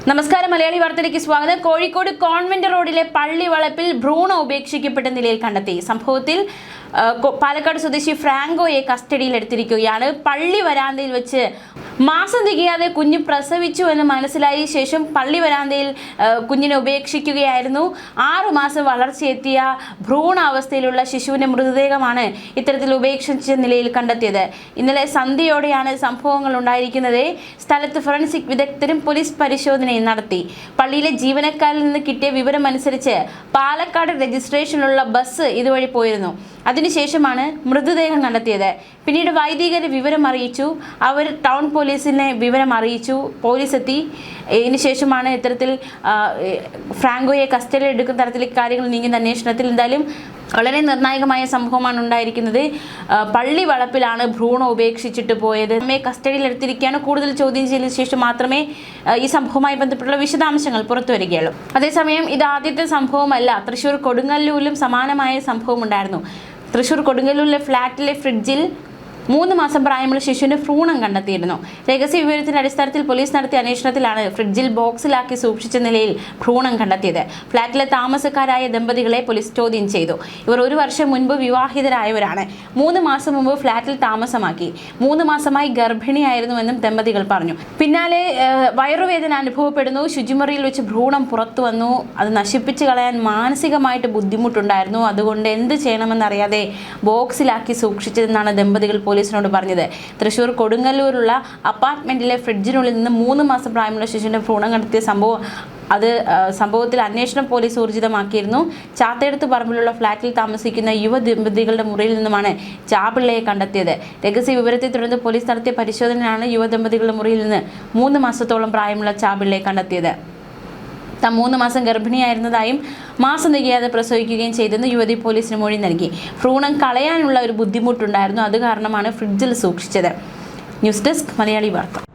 നമസ്കാരം, മലയാളി വാർത്തയിലേക്ക് സ്വാഗതം. കോഴിക്കോട് കോൺവെന്റ് റോഡിലെ പള്ളി വളപ്പിൽ ഭ്രൂണം ഉപേക്ഷിക്കപ്പെട്ട നിലയിൽ കണ്ടെത്തി. സംഭവത്തിൽ പാലക്കാട് സ്വദേശി ഫ്രാങ്കോയെ കസ്റ്റഡിയിലെടുത്തിരിക്കുകയാണ്. പള്ളി വരാന്തയിൽ വെച്ച് മാസം തികയാതെ കുഞ്ഞ് പ്രസവിച്ചു എന്ന് മനസ്സിലായ ശേഷം പള്ളി വരാന്തയിൽ കുഞ്ഞിനെ ഉപേക്ഷിക്കുകയായിരുന്നു. 6 മാസം വളർച്ചയെത്തിയ ഭ്രൂണാവസ്ഥയിലുള്ള ശിശുവിന്റെ മൃതദേഹമാണ് ഇത്തരത്തിൽ ഉപേക്ഷിച്ച നിലയിൽ കണ്ടെത്തിയത്. ഇന്നലെ സന്ധ്യയോടെയാണ് സംഭവങ്ങൾ ഉണ്ടായിരിക്കുന്നത്. സ്ഥലത്ത് ഫോറൻസിക് വിദഗ്ധരും പോലീസ് പരിശോധനയും നടത്തി. പള്ളിയിലെ ജീവനക്കാരിൽ നിന്ന് കിട്ടിയ വിവരമനുസരിച്ച് പാലക്കാട് രജിസ്ട്രേഷനിലുള്ള ബസ് ഇതുവഴി പോയിരുന്നു. അതിനുശേഷമാണ് മൃതദേഹം കണ്ടെത്തിയത്. പിന്നീട് വൈദികരെ വിവരം അറിയിച്ചു. അവർ ടൗൺ പോലീസിനെ വിവരം അറിയിച്ചു. പോലീസ് എത്തി. ഇതിനുശേഷമാണ് ഇത്തരത്തിൽ ഫ്രാങ്കോയെ കസ്റ്റഡിയിൽ എടുക്കുന്ന തരത്തിൽ കാര്യങ്ങൾ നീങ്ങുന്ന അന്വേഷണത്തിൽ എന്തായാലും വളരെ നിർണായകമായ സംഭവമാണ് ഉണ്ടായിരിക്കുന്നത്. പള്ളി വളപ്പിലാണ് ഭ്രൂണം ഉപേക്ഷിച്ചിട്ട് പോയത്. അമ്മയെ കസ്റ്റഡിയിലെടുത്തിരിക്കുകയാണ്. കൂടുതൽ ചോദ്യം ചെയ്തതിനു ശേഷം മാത്രമേ ഈ സംഭവവുമായി ബന്ധപ്പെട്ടുള്ള വിശദാംശങ്ങൾ പുറത്തു വരികയുള്ളൂ. അതേസമയം ഇത് ആദ്യത്തെ സംഭവമല്ല. തൃശ്ശൂർ കൊടുങ്ങല്ലൂരിലും സമാനമായ സംഭവം ഉണ്ടായിരുന്നു. തൃശ്ശൂർ കൊടുങ്ങല്ലൂരിലെ ഫ്ളാറ്റിലെ ഫ്രിഡ്ജിൽ 3 മാസം പ്രായമുള്ള ശിശുവിന് ഭ്രൂണം കണ്ടെത്തിയിരുന്നു. രഹസ്യ വിവരത്തിന്റെ അടിസ്ഥാനത്തിൽ പോലീസ് നടത്തിയ അന്വേഷണത്തിലാണ് ഫ്രിഡ്ജിൽ ബോക്സിലാക്കി സൂക്ഷിച്ച നിലയിൽ ഭ്രൂണം കണ്ടെത്തിയത്. ഫ്ളാറ്റിലെ താമസക്കാരായ ദമ്പതികളെ പോലീസ് ചോദ്യം ചെയ്തു. ഇവർ 1 വർഷം മുൻപ് വിവാഹിതരായവരാണ്. 3 മാസം മുമ്പ് ഫ്ളാറ്റിൽ താമസമാക്കി. 3 മാസമായി ഗർഭിണിയായിരുന്നുവെന്നും ദമ്പതികൾ പറഞ്ഞു. പിന്നാലെ വയറുവേദന അനുഭവപ്പെടുന്നു. ശുചിമുറിയിൽ വെച്ച് ഭ്രൂണം പുറത്തു വന്നു. അത് നശിപ്പിച്ച് കളയാൻ മാനസികമായിട്ട് ബുദ്ധിമുട്ടുണ്ടായിരുന്നു. അതുകൊണ്ട് എന്ത് ചെയ്യണമെന്നറിയാതെ ബോക്സിലാക്കി സൂക്ഷിച്ചതെന്നാണ് ദമ്പതികൾ പോലീസിനോട് പറഞ്ഞത്. തൃശ്ശൂർ കൊടുങ്ങല്ലൂരുള്ള അപ്പാർട്ട്മെന്റിലെ ഫ്രിഡ്ജിനുള്ളിൽ നിന്ന് 3 മാസം പ്രായമുള്ള ശിശുവിന്റെ ഭ്രൂണം കണ്ടെത്തിയ സംഭവത്തിൽ അന്വേഷണം പോലീസ് ഊർജിതമാക്കിയിരുന്നു. ചാത്തയെടുത്ത് പറമ്പിലുള്ള ഫ്ളാറ്റിൽ താമസിക്കുന്ന യുവ ദമ്പതികളുടെ മുറിയിൽ നിന്നുമാണ് ചാപിള്ളയെ കണ്ടെത്തിയത്. രഹസ്യ വിവരത്തെ തുടർന്ന് പോലീസ് നടത്തിയ പരിശോധനയാണ് യുവദമ്പതികളുടെ മുറിയിൽ നിന്ന് 3 മാസത്തോളം പ്രായമുള്ള ചാപിള്ളയെ കണ്ടെത്തിയത്. 3 മാസം ഗർഭിണിയായിരുന്നതായും മാസം തികയാതെ പ്രസവിക്കുകയും ചെയ്തെന്ന് യുവതി പോലീസിന് മൊഴി നൽകി. ഭ്രൂണം കളയാനുള്ള ഒരു ബുദ്ധിമുട്ടുണ്ടായിരുന്നു. അത് കാരണമാണ് ഫ്രിഡ്ജിൽ സൂക്ഷിച്ചത്. ന്യൂസ് ഡെസ്ക്, മലയാളി വാർത്ത.